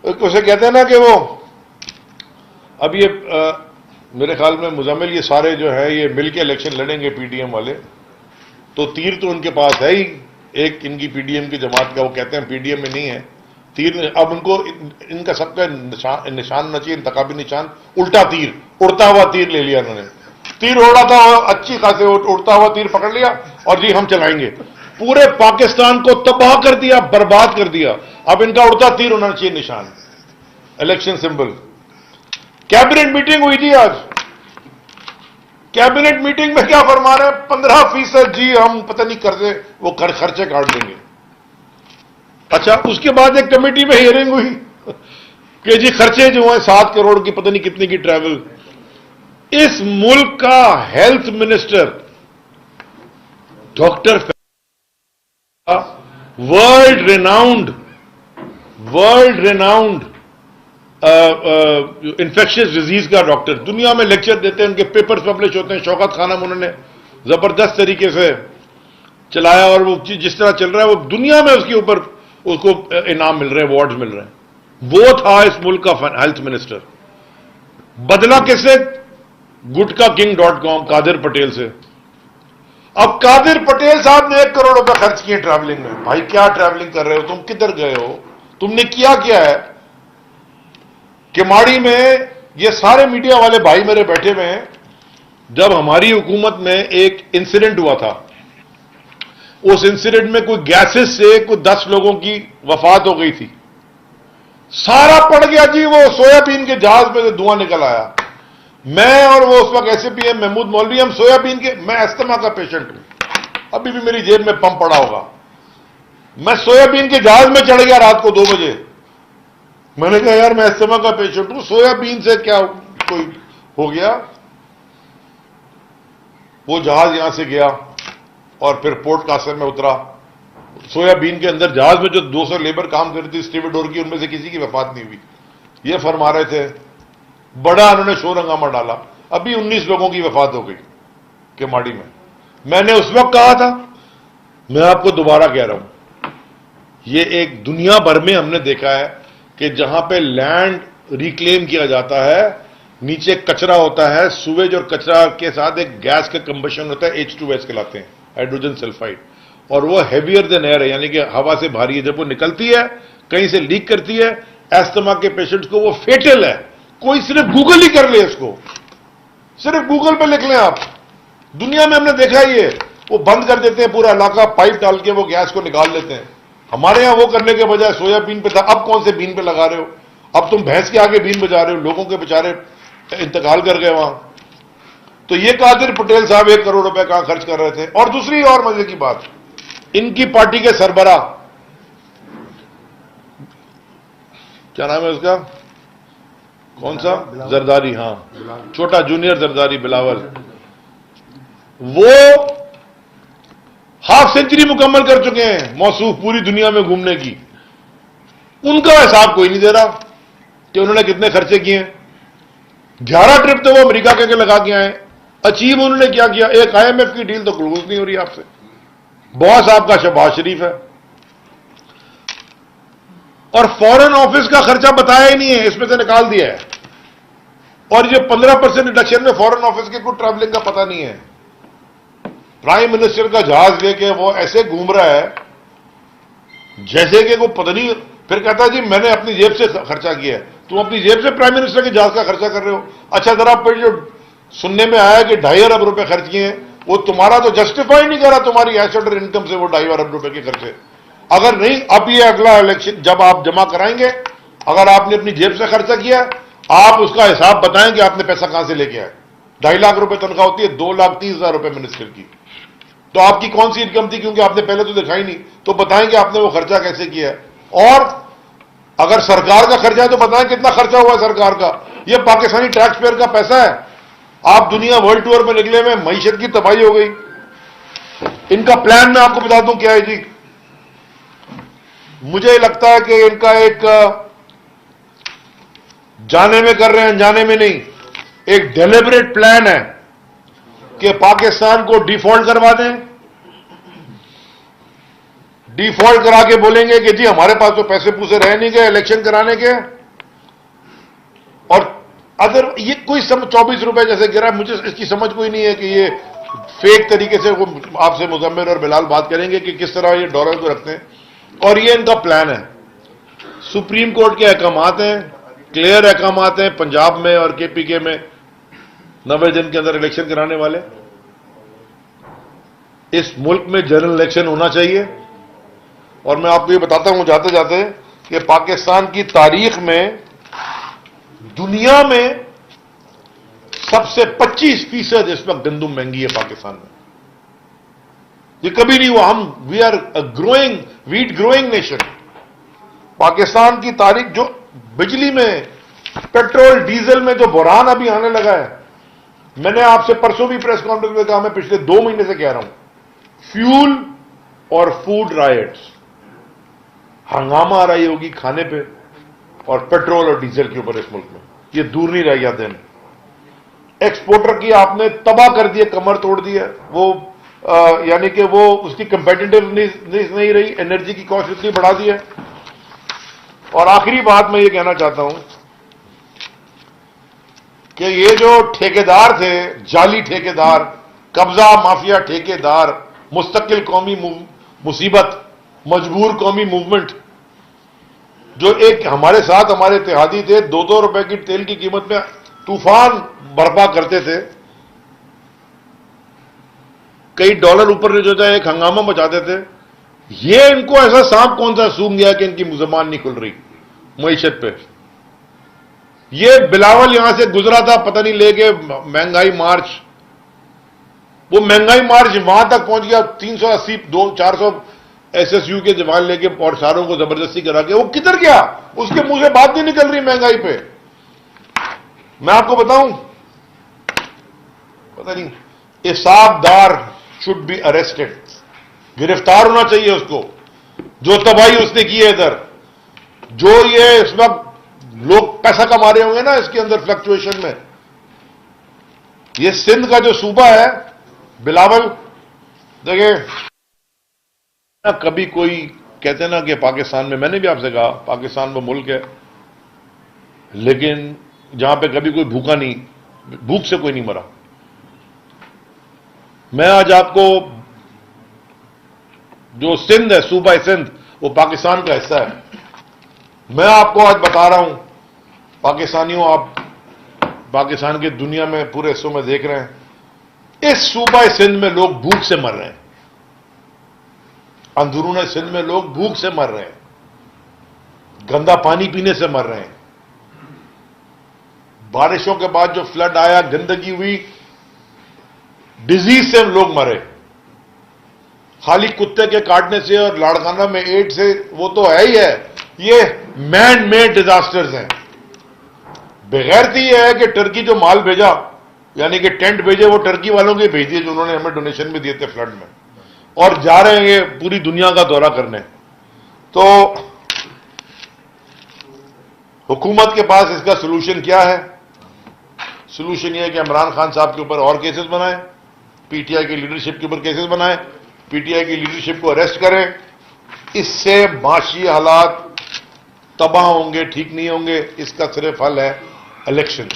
उसे कहते हैं ना कि वो अब ये मेरे ख्याल में मुजम्मिल ये सारे जो है ये मिलके इलेक्शन लड़ेंगे पीडीएम वाले, तो तीर तो उनके पास है ही, एक इनकी पीडीएम की जमात का, वो कहते हैं पीडीएम में नहीं है तीर। अब उनको इनका सबका निशान होना चाहिए, इंतखाबी निशान उल्टा तीर, उड़ता हुआ तीर ले लिया उन्होंने। तीर उड़ा था, अच्छी खासे उड़ता हुआ तीर पकड़ लिया और जी हम चलाएंगे, पूरे पाकिस्तान को तबाह कर दिया, बर्बाद कर दिया। अब इनका उड़ता तीर होना चाहिए निशान, इलेक्शन सिंबल। कैबिनेट मीटिंग हुई थी आज, कैबिनेट मीटिंग में क्या फरमा रहे हैं, 15% जी हम पता नहीं कर्जे वो खर्चे काट देंगे। अच्छा, उसके बाद एक कमेटी में हियरिंग हुई कि जी खर्चे जो हैं 7 करोड़ की पता नहीं कितने की ट्रैवल। इस मुल्क का health minister doctor world renowned infectious disease का डॉक्टर, दुनिया में लेक्चर देते हैं, उनके पेपर्स पब्लिश होते हैं। शौकत खानम उन्होंने जबरदस्त तरीके से चलाया और वो जिस तरह चल रहा है वो दुनिया में उसके ऊपर उसको इनाम मिल रहे हैं, अवार्ड्स मिल रहे हैं। वो था इस मुल्क का हेल्थ मिनिस्टर। बदला किससे? gutkking.com कादिर पटेल से। अब कादिर पटेल साहब ने 1 करोड़ रुपए खर्च किए ट्रैवलिंग में। भाई क्या ट्रैवलिंग कर रहे हो तुम, किधर गए हो, तुमने किया क्या है? किमाड़ी में ये सारे मीडिया वाले भाई मेरे बैठे हुए हैं। जब हमारी हुकूमत में एक इंसिडेंट हुआ था, उस इंसिडेंट में कोई गैसेस से कोई 10 लोगों की वफात हो गई थी, सारा पड़ गया जी। वो सोयाबीन के जहाज में से धुआं निकल आया। मैं और वो उस वक्त एसपीएम महमूद मौलवी, हम सोयाबीन के, मैं अस्थमा का पेशेंट हूं, अभी भी मेरी जेब में पंप पड़ा होगा। मैं सोयाबीन के जहाज में चढ़ गया रात को 2 बजे। मैंने कहा यार मैं अस्थमा का पेशेंट हूं, सोयाबीन से क्या कोई हो गया। वो जहाज यहां से गया और फिर पोर्ट कासर में उतरा। सोयाबीन के अंदर जहाज में जो 200 लेबर काम कर रही थी स्टीवेडोर की, उनमें से किसी की वफात नहीं हुई। ये फरमा रहे थे, बड़ा उन्होंने शोर हंगामा डाला। अभी 19 लोगों की वफात हो गई केमाड़ी में। मैंने उस वक्त कहा था, मैं आपको दोबारा कह रहा हूं, ये एक दुनिया भर में हमने देखा है कि जहां पे लैंड रिक्लेम किया जाता है, नीचे कचरा होता है, सुवेज और कचरा के साथ एक गैस का कंबशन होता है, H2S कहलाते हैं, हाइड्रोजन सल्फाइड, और वो हैवियर देन एयर है, यानी कि हवा से भारी है। जब वो निकलती है कहीं से लीक करती है, एस्थमा के पेशेंट्स को वो फेटल है। कोई सिर्फ गूगल ही कर ले इसको, सिर्फ गूगल पे लिख लें आप। दुनिया में हमने देखा है ये, वो बंद कर देते हैं पूरा इलाका, पाइप डाल के वो गैस को निकाल लेते हैं। हमारे यहां वो करने के बजाय सोयाबीन पे था। अब कौन से बीन पे लगा रहे हो? अब तुम भैंस के आगे बीन बजा रहे हो। लोगों के बेचारे इंतकाल कर गए वहां। तो ये कादिर पटेल साहब 1 करोड़ रुपए कहां खर्च कर रहे थे। और दूसरी और मजे की बात, इनकी पार्टी के सरबरा, क्या नाम है उसका, कौन सा, जरदारी, हां, छोटा जूनियर जरदारी बिलावल, वो हाफ सेंचुरी मुकम्मल कर चुके हैं मौसूफ पूरी दुनिया में घूमने की। उनका हिसाब कोई नहीं दे रहा कि उन्होंने कितने खर्चे किए। 11 ट्रिप तो वो अमेरिका के लगा के आए। अचीव उन्होंने क्या किया? एक IMF की डील तो क्लोज नहीं हो रही आपसे। बॉस आपका शहबाज शरीफ है और फॉरेन ऑफिस का खर्चा बताया ही नहीं है, इसमें से निकाल दिया है। और ये 15% रिडक्शन में फॉरेन ऑफिस के कुछ ट्रैवलिंग का पता नहीं है। प्राइम मिनिस्टर का जहाज लेके वो ऐसे घूम रहा है जैसे कि वो पता नहीं, फिर कहता है जी मैंने अपनी जेब से खर्चा किया है। तुम अपनी जेब से प्राइम मिनिस्टर के जहाज का खर्चा कर रहे हो? अच्छा, जरा पर जो सुनने में आया कि 2.5 अरब रुपए खर्च किए हैं, वो तुम्हारा तो जस्टिफाई नहीं कर रहा तुम्हारी एसेट और इनकम से वो 2.5 अरब रुपए के खर्चे। अगर नहीं, अब ये अगला इलेक्शन जब आप जमा कराएंगे, अगर आपने अपनी जेब से खर्चा किया, आप उसका हिसाब बताएं कि आपने पैसा कहां से लेके आए। 2.5 लाख रुपए तनख्वाह होती है, 2,30,000 रुपए मिनिस्टर की। तो आपकी कौन सी इनकम थी? क्योंकि आपने पहले तो दिखाई नहीं, तो बताएं कि आपने वो खर्चा कैसे किया है। और अगर सरकार का खर्चा है तो बताएं कितना खर्चा हुआ है सरकार का। ये पाकिस्तानी टैक्स पेयर का पैसा है। आप दुनिया वर्ल्ड टूर में निकले में मईशत की तबाही हो गई। इनका प्लान मैं आपको बता दूं क्या है जी। मुझे लगता है कि इनका एक जाने में कर रहे हैं, अनजाने में नहीं, एक डेलिबरेट प्लान है कि पाकिस्तान को डिफॉल्ट करवा दें। डिफॉल्ट करा के बोलेंगे कि जी हमारे पास तो पैसे पूसे रह नहीं गए इलेक्शन कराने के, और अगर ये कोई 24 रुपए जैसे गिरा, मुझे इसकी समझ कोई नहीं है कि ये फेक तरीके से, वो आपसे मुजम्मिल और बिलाल बात करेंगे कि किस तरह ये डॉलर को रखते हैं, और ये इनका प्लान है। सुप्रीम कोर्ट के अहकामात हैं, क्लियर अहकामात हैं, पंजाब में और केपीके में 90 दिन के अंदर इलेक्शन कराने वाले। इस मुल्क में जनरल इलेक्शन होना चाहिए, और मैं आपको ये बताता हूं जाते जाते कि पाकिस्तान की तारीख में दुनिया में सबसे 25% इस वक्त गंदम महंगी है पाकिस्तान में। ये कभी नहीं हुआ। We are growing, we'd growing nation. Pakistan की तारीख, जो बिजली में, पेट्रोल डीजल में जो बुरहान अभी आने लगा है, मैंने आपसे परसों भी प्रेस कॉन्फ्रेंस में कहा, मैं पिछले 2 महीने से कह रहा हूं, फ्यूल और फूड राइट्स, हंगामा आ रही होगी खाने पे और पेट्रोल और डीजल के ऊपर इस मुल्क में। ये दूर नहीं रह गया दिन। एक्सपोर्टर की आपने तबाह कर दिया, कमर तोड़ दी है वो, यानी कि वो उसकी कंपेटिटिवनेस नहीं रही, एनर्जी की कॉस्ट इतनी बढ़ा दी है। और आखिरी बात मैं ये कहना चाहता हूं कि ये जो ठेकेदार थे, जाली ठेकेदार, कब्जा माफिया ठेकेदार, मुस्तकिल कौमी मुसीबत, मजबूर कौमी मूवमेंट, जो एक हमारे साथ हमारे इत्तेहादी थे, 2-2 रुपए की तेल की कीमत में तूफान बर्पा करते थे, कई डॉलर ऊपर जो जाए एक हंगामा मचाते थे। ये इनको ऐसा सांप कौन सा सूंघ गया कि इनकी जुबान नहीं खुल रही मईशत पे। ये बिलावल यहां से गुजरा था, पता नहीं लेके महंगाई मार्च, वो महंगाई मार्च वहां तक पहुंच गया, 380 400 SSU के जवान लेके और सारों को जबरदस्ती करा के। वो किधर गया? उसके मुंह से बात नहीं निकल रही महंगाई पे। मैं आपको बताऊं, पता नहीं, हिसाबदार शुड बी अरेस्टेड, गिरफ्तार होना चाहिए उसको, जो तबाही उसने की है इधर। जो ये इस वक्त लोग पैसा कमा रहे होंगे ना इसके अंदर फ्लक्चुएशन में, ये सिंध का जो सूबा है बिलावल, देखिए कभी कोई कहते ना कि पाकिस्तान में, मैंने भी आपसे कहा पाकिस्तान वो मुल्क है, लेकिन जहां पे कभी कोई भूखा नहीं, भूख से कोई नहीं मरा। मैं आज आपको, जो सिंध है, सूबा सिंध, वो पाकिस्तान का हिस्सा है। मैं आपको आज बता रहा हूं, पाकिस्तानियों, आप पाकिस्तान की दुनिया में पूरे हिस्सों में देख रहे हैं, इस सूबा सिंध में लोग भूख से मर रहे हैं, अंदरून सिंध में लोग भूख से मर रहे हैं, गंदा पानी पीने से मर रहे हैं, बारिशों के बाद जो फ्लड आया, गंदगी हुई, डिजीज से लोग मरे, खाली कुत्ते के काटने से और लाड़काना में एड से, वो तो है ही है। ये मैन मेड डिजास्टर्स हैं। बेगैरती यह है कि टर्की जो माल भेजा, यानी कि टेंट भेजे, वो टर्की वालों के भेज दिए, जो उन्होंने हमें डोनेशन भी दिए थे फ्लड में, और जा रहे हैं ये पूरी दुनिया का दौरा करने। तो हुकूमत के पास इसका सोल्यूशन क्या है? सोल्यूशन यह है कि इमरान खान साहब के ऊपर और केसेस बनाएं, पीटीआई की लीडरशिप के ऊपर केसेस बनाएं, पीटीआई की लीडरशिप को अरेस्ट करें। इससे माशी हालात तबाह होंगे, ठीक नहीं होंगे। इसका सिर्फ हल है इलेक्शन।